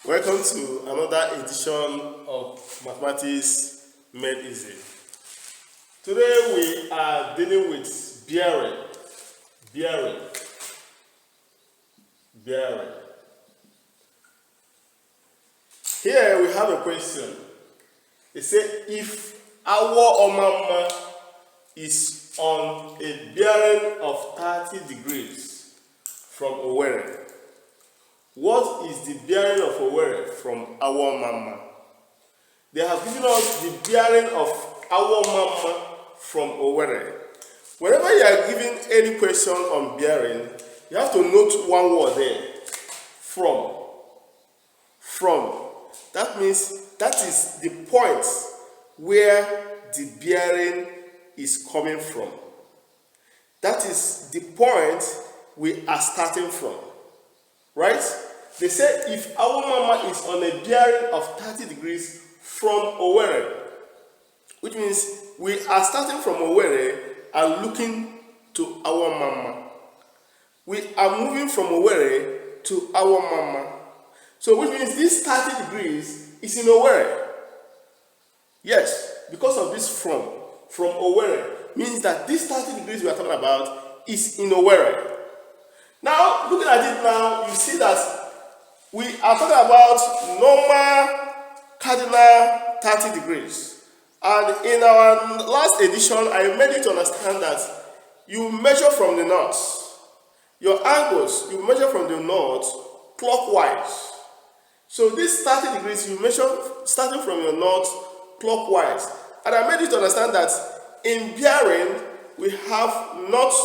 Welcome to another edition of Mathematics Made Easy. Today we are dealing with bearing. Here we have a question. It says if our Omama is on a bearing of 30 degrees from Owerri, what is the bearing of Owerri from our Mama? They have given us the bearing of our Mama from Owerri. Whenever you are given any question on bearing, you have to note one word there. From. That means that is the point where the bearing is coming from. That is the point we are starting from. Right? They say if our Mama is on a bearing of 30 degrees from Owerri, which means we are starting from Owerri and looking to our Mama. We are moving from Owerri to our Mama. So which means this 30 degrees is in Owerri. Yes, because of this from Owerri means that this 30 degrees we are talking about is in Owerri. Now, looking at it now, you see that we are talking about normal cardinal 30 degrees. And in our last edition, I made you to understand that you measure from the north. Your angles, you measure from the north clockwise. So this 30 degrees, you measure starting from your north clockwise. And I made you to understand that in bearing, we have north,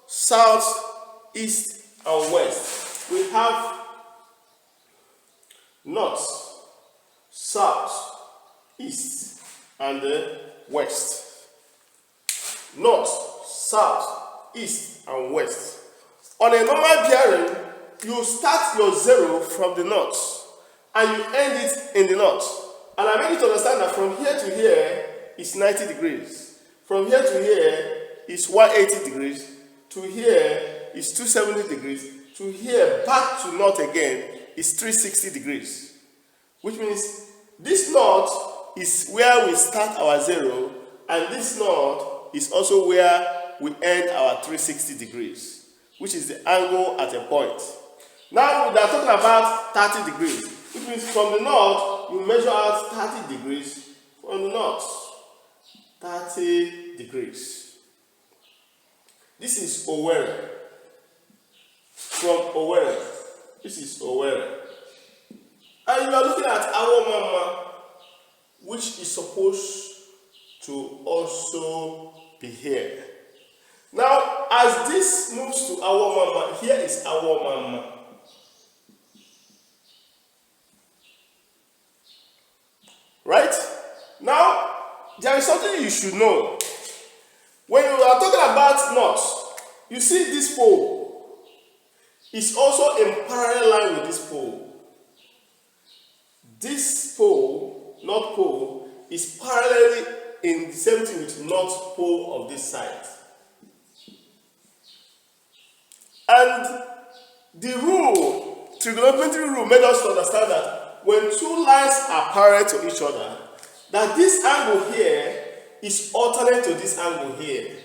south, east and west. We have north, south, east and west. North, south, east and west. On a normal bearing, you start your zero from the north and you end it in the north. And I made you to understand that from here to here is 90 degrees. From here to here is 180 degrees. To here is 270 degrees. To here, back to north again, is 360 degrees. Which means this north is where we start our zero, and this north is also where we end our 360 degrees, which is the angle at a point. Now we are talking about 30 degrees, which means from the north, you measure out 30 degrees from the north. 30 degrees. This is Owerri. From Owerri. This is Owerri. And you are looking at our Mama, which is supposed to also be here. Now, as this moves to our Mama, here is our Mama. Right? Now, there is something you should know. When you are talking about north, you see this pole is also in parallel line with this pole. This pole, north pole, is parallelly in the same thing with north pole of this side. And the rule, trigonometry rule, made us to understand that when two lines are parallel to each other, that this angle here is alternate to this angle here.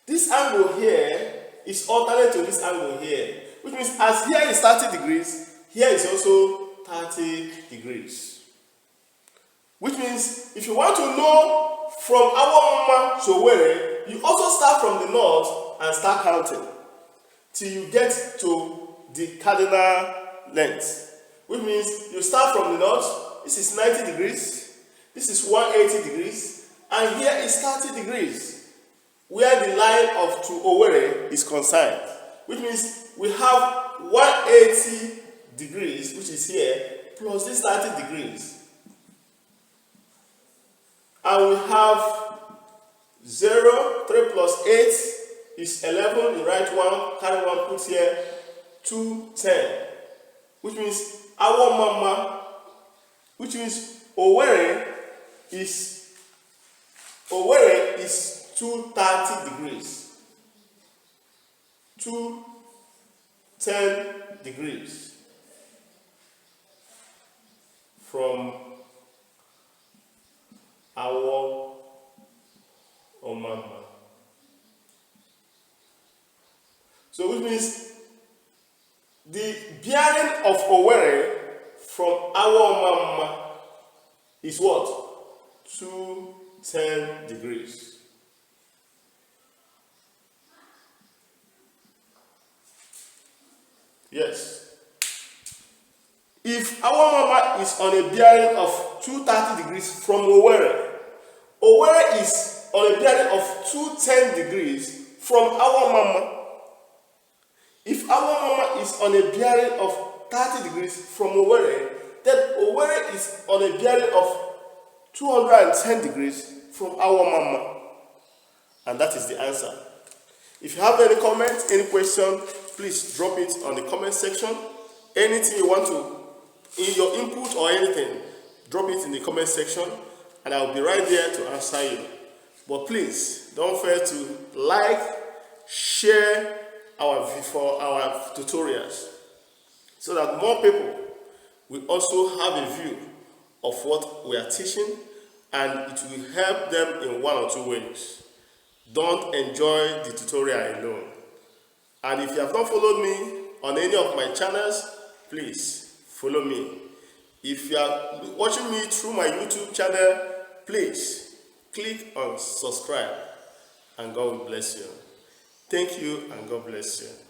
This angle here is alternate to this angle here. Which means as here is 30 degrees, here is also 30 degrees. Which means if you want to know from our Mama to Owerri, you also start from the north and start counting till you get to the cardinal length. Which means you start from the north, this is 90 degrees, this is 180 degrees, and here is 30 degrees, where the line of to Owerri is concerned. Which means we have 180 degrees, which is here, plus this 30 degrees. And we have 0, 3 plus 8 is 11, you write 1, carry 1, put here, 2, 10. Which means our Mama, which means Owerri is 230 degrees. 210 degrees. from Awo Omama. So which means the bearing of Owerri from Awo Omama is what? 210 degrees. Yes. If Awo Omama is on a bearing of 230 degrees from Owerri, Owerri is on a bearing of 210 degrees from Awo Omama. If Awo Omama is on a bearing of 30 degrees from Owerri, then Owerri is on a bearing of 210 degrees from Awo Omama. And that is the answer. If you have any comment, any question, please drop it on the comment section. Anything you want to, in your input or anything, drop it in the comment section and I'll be right there to answer you. But please, don't forget to like, share our tutorials so that more people will also have a view of what we are teaching and it will help them in one or two ways. Don't enjoy the tutorial alone. And if you have not followed me on any of my channels, please follow me. If you are watching me through my YouTube channel, please click on subscribe and God will bless you. Thank you and God bless you.